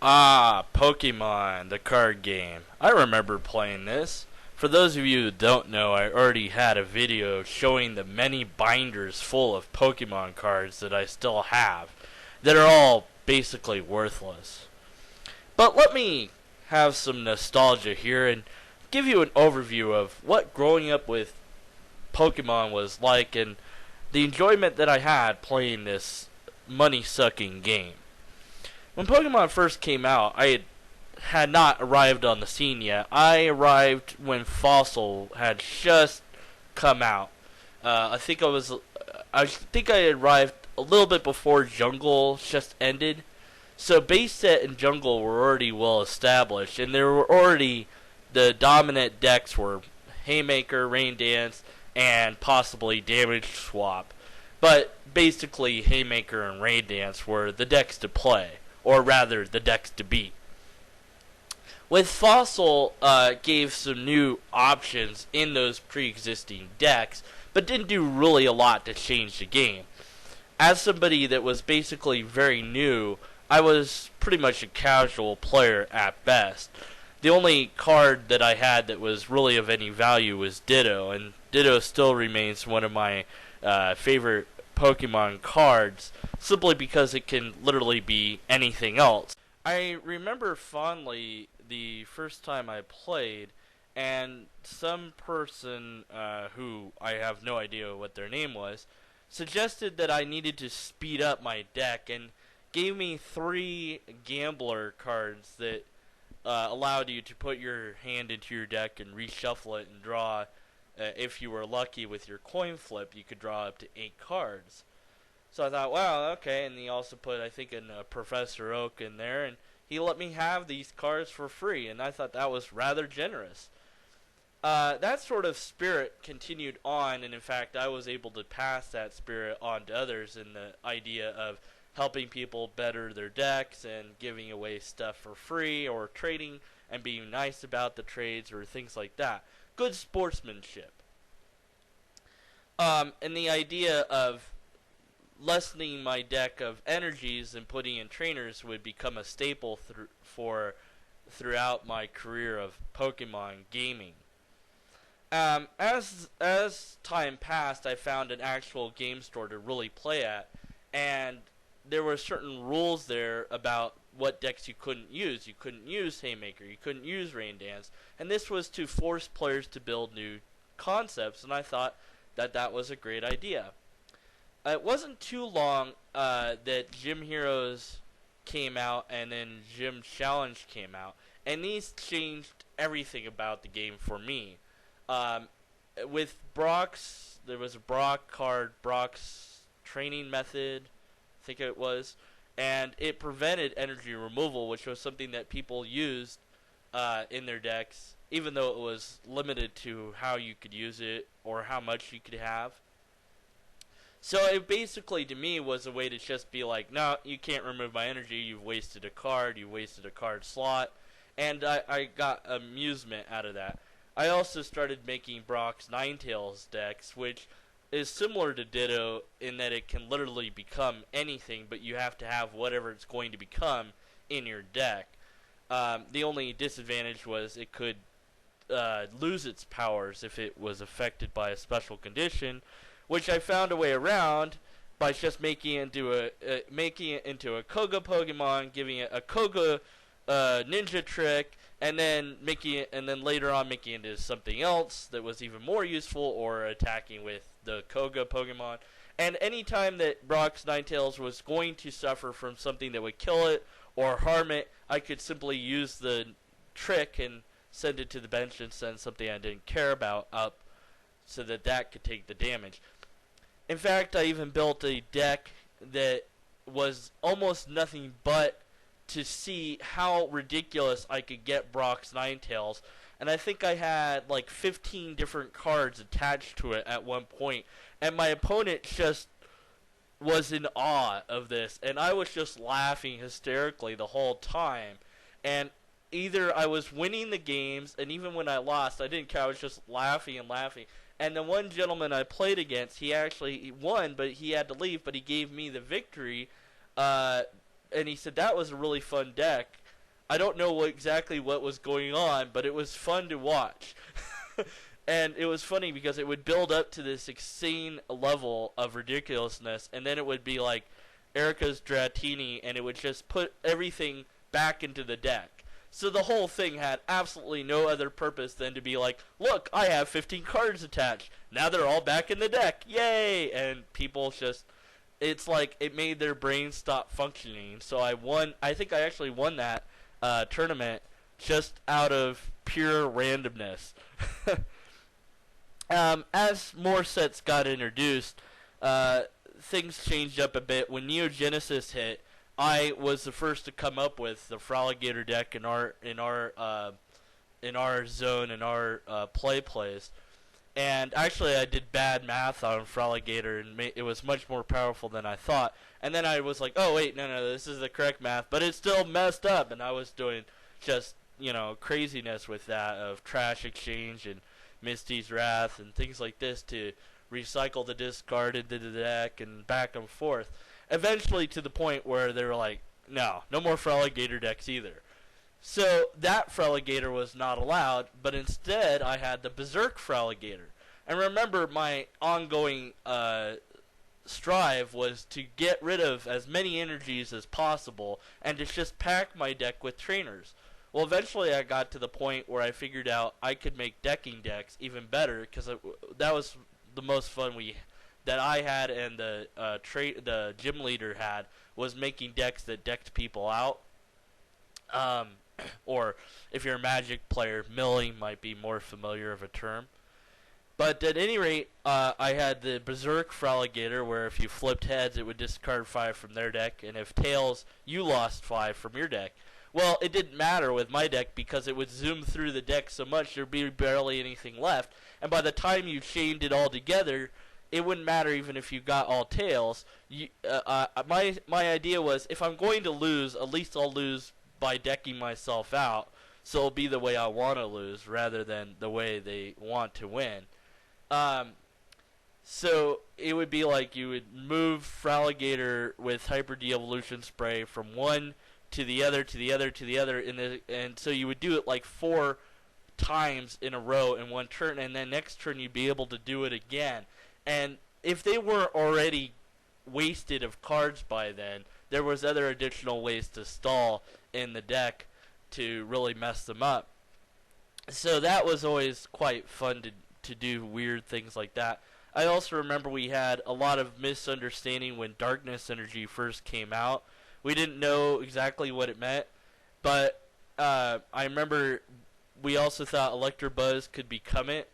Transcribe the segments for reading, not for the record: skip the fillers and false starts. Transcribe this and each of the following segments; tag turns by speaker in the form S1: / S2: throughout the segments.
S1: Ah, Pokemon, the card game. I remember playing this. For those of you who don't know, I already had a video showing the many binders full of Pokemon cards that I still have that are all basically worthless. But let me have some nostalgia here and give you an overview of what growing up with Pokemon was like and the enjoyment that I had playing this money sucking game. When Pokemon first came out, I had not arrived on the scene yet. I arrived when Fossil had just come out. I think I arrived a little bit before Jungle just ended. So base set and Jungle were already well established, and there were already the dominant decks were Haymaker, Rain Dance, and possibly Damage Swap. But basically, Haymaker and Rain Dance were the decks to play, or rather, the decks to beat. With Fossil, gave some new options in those pre-existing decks, but didn't do really a lot to change the game. As somebody that was basically very new, I was pretty much a casual player at best. The only card that I had that was really of any value was Ditto, and Ditto still remains one of my favorite Pokemon cards, simply because it can literally be anything else. I remember fondly the first time I played, and some person who I have no idea what their name was suggested that I needed to speed up my deck and gave me three gambler cards that allowed you to put your hand into your deck and reshuffle it and draw. If you were lucky with your coin flip, you could draw up to 8 cards. So I thought, wow, okay. And he also put, I think, Professor Oak in there, and he let me have these cards for free, and I thought that was rather generous. That sort of spirit continued on, and in fact, I was able to pass that spirit on to others in the idea of helping people better their decks and giving away stuff for free or trading and being nice about the trades or things like that. Good sportsmanship. And the idea of lessening my deck of energies and putting in trainers would become a staple throughout my career of Pokemon gaming. As time passed, I found an actual game store to really play at, and there were certain rules there about what decks you couldn't use. You couldn't use Haymaker, you couldn't use Rain Dance, and this was to force players to build new concepts, and I thought that that was a great idea. It wasn't too long that Gym Heroes came out and then Gym Challenge came out, and these changed everything about the game for me. With Brock's, there was a Brock card, Brock's training method, I think it was, and it prevented energy removal, which was something that people used in their decks, even though it was limited to how you could use it or how much you could have. So it basically, to me, was a way to just be like, no, you can't remove my energy, you've wasted a card slot, and I got amusement out of that. I also started making Brock's Ninetales decks, which is similar to Ditto in that it can literally become anything, but you have to have whatever it's going to become in your deck. The only disadvantage was it could lose its powers if it was affected by a special condition, which I found a way around by just making it into a Koga Pokemon, giving it a Koga ninja trick, and then later on making it into something else that was even more useful, or attacking with the Koga Pokemon. And anytime that Brock's Ninetales was going to suffer from something that would kill it or harm it, I could simply use the trick and send it to the bench and send something I didn't care about up so that that could take the damage. In fact, I even built a deck that was almost nothing but to see how ridiculous I could get Brock's Ninetales, and I think I had like 15 different cards attached to it at one point, and my opponent just was in awe of this, and I was just laughing hysterically the whole time. And either I was winning the games, and even when I lost, I didn't care. I was just laughing and laughing. And the one gentleman I played against, he won, but he had to leave, but he gave me the victory. And he said that was a really fun deck. I don't know exactly what was going on, but it was fun to watch. And it was funny because it would build up to this insane level of ridiculousness, and then it would be like Erica's Dratini, and it would just put everything back into the deck. So the whole thing had absolutely no other purpose than to be like, look, I have 15 cards attached. Now they're all back in the deck. Yay! And people just, it's like it made their brains stop functioning. So I won, I think I actually won that tournament just out of pure randomness. As more sets got introduced, things changed up a bit. When Neo Genesis hit, I was the first to come up with the Froligator deck in our zone, in our plays. And actually, I did bad math on Froligator, and it was much more powerful than I thought. And then I was like, oh wait, no, this is the correct math, but it's still messed up. And I was doing just craziness with that, of Trash Exchange and Misty's Wrath and things like this to recycle the discard into the deck and back and forth. Eventually to the point where they were like, no more Froligator decks either. So that Froligator was not allowed, but instead I had the Berserk Froligator. And remember, my ongoing strive was to get rid of as many energies as possible and to just pack my deck with trainers. Well, eventually I got to the point where I figured out I could make decking decks even better, because that was the most fun that I had and the gym leader had, was making decks that decked people out. Or if you're a Magic player, milling might be more familiar of a term. But at any rate, I had the Berserk Froligator, where if you flipped heads, it would discard 5 from their deck, and if tails, you lost 5 from your deck. Well, it didn't matter with my deck because it would zoom through the deck so much there'd be barely anything left. And by the time you chained it all together, it wouldn't matter even if you got all tails. My idea was, if I'm going to lose, at least I'll lose by decking myself out. So it'll be the way I want to lose rather than the way they want to win. So it would be like you would move Froligator with Hyper De-Evolution Spray from one to the other, to the other, to the other, and so you would do it like 4 times in a row in one turn, and then next turn you'd be able to do it again. And if they weren't already wasted of cards by then, there was other additional ways to stall in the deck to really mess them up. So that was always quite fun to do weird things like that. I also remember we had a lot of misunderstanding when Darkness Energy first came out. We didn't know exactly what it meant, but I remember we also thought Electabuzz could become it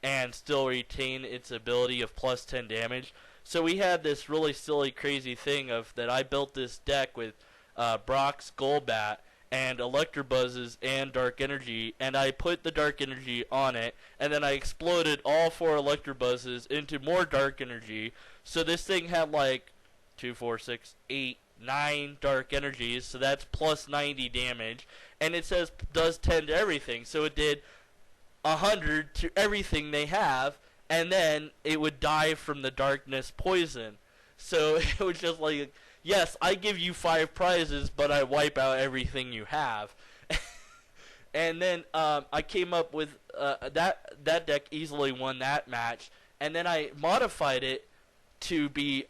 S1: and still retain its ability of plus 10 damage. So we had this really silly, crazy thing of that I built this deck with Brock's Golbat and Electabuzzes and Dark Energy, and I put the Dark Energy on it, and then I exploded all 4 Electabuzzes into more Dark Energy. So this thing had like 2, 4, 6, 8, 9 Dark Energies, so that's plus 90 damage, and it says does 10 to everything, so it did 100 to everything they have, and then it would die from the darkness poison. So it was just like, yes, I give you 5 prizes, but I wipe out everything you have. And then I came up with that deck easily won that match, and then I modified it to be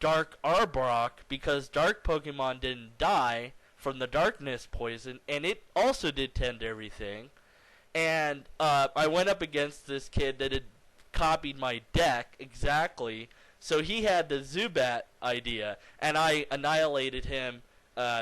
S1: Dark Arbok, because Dark Pokemon didn't die from the darkness poison, and it also did 10 to everything. And I went up against this kid that had copied my deck exactly, so he had the Zubat idea, and I annihilated him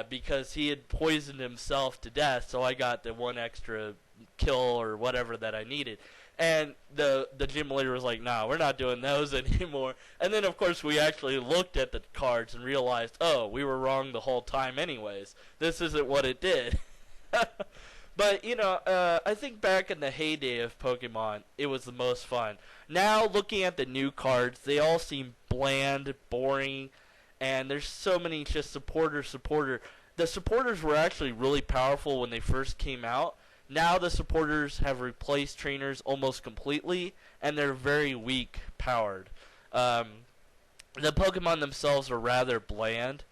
S1: because he had poisoned himself to death, so I got the 1 extra kill or whatever that I needed. And the gym leader was like, no, we're not doing those anymore. And then, of course, we actually looked at the cards and realized, oh, we were wrong the whole time anyways. This isn't what it did. But, I think back in the heyday of Pokemon, it was the most fun. Now, looking at the new cards, they all seem bland, boring, and there's so many just supporter. The supporters were actually really powerful when they first came out. Now the supporters have replaced trainers almost completely, and they're very weak powered. The Pokemon themselves are rather bland,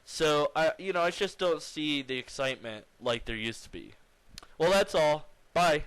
S1: So I just don't see the excitement like there used to be. Well, that's all. Bye.